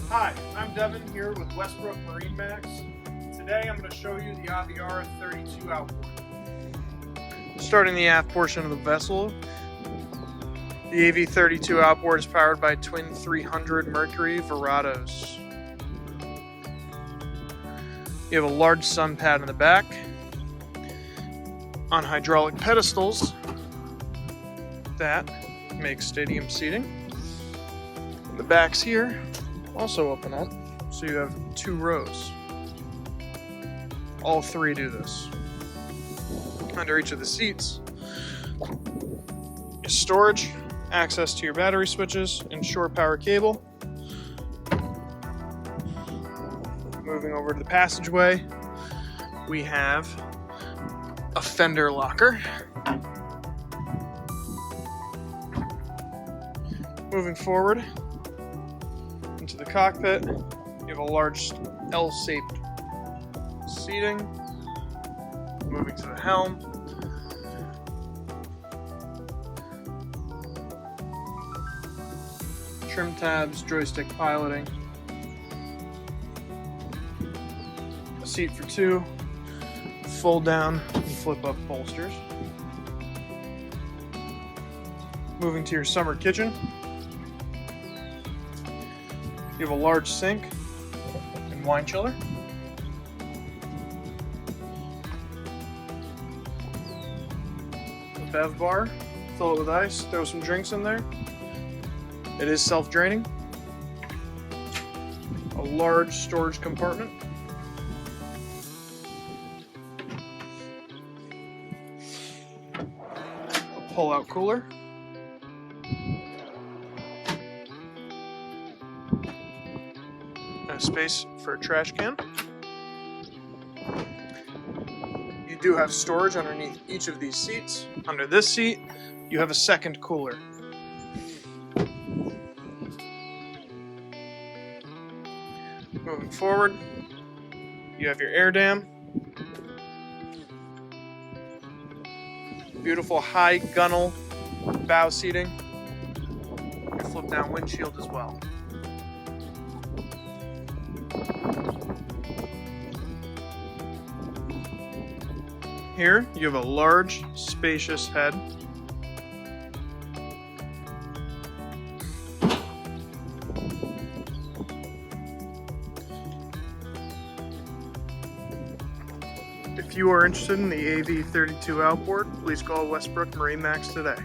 Hi, I'm Devin here with Westbrook MarineMax. Today I'm going to show you the Aviara AV32 Outboard. Starting the aft portion of the vessel, the AV32 Outboard is powered by twin 300 Mercury Verados. You have a large sun pad in the back. On hydraulic pedestals that make stadium seating. The backs here also open up, so you have 2 rows. All 3 do this. Under each of the seats is storage, access to your battery switches, and shore power cable. Moving over to the passageway, we have a fender locker. Moving forward into the cockpit, you have a large L-shaped seating. Moving to the helm. Trim tabs, joystick piloting. A seat for 2. Fold down and flip up bolsters. Moving to your summer kitchen, you have a large sink and wine chiller. A bev bar, fill it with ice, throw some drinks in there. It is self-draining. A large storage compartment. Pull-out cooler. And a space for a trash can. You do have storage underneath each of these seats. Under this seat, you have a second cooler. Moving forward, you have your air dam. Beautiful high gunnel bow seating. Your flip down windshield as well. Here you have a large, spacious head. If you are interested in the AV32 Outboard, please call Westbrook MarineMax today.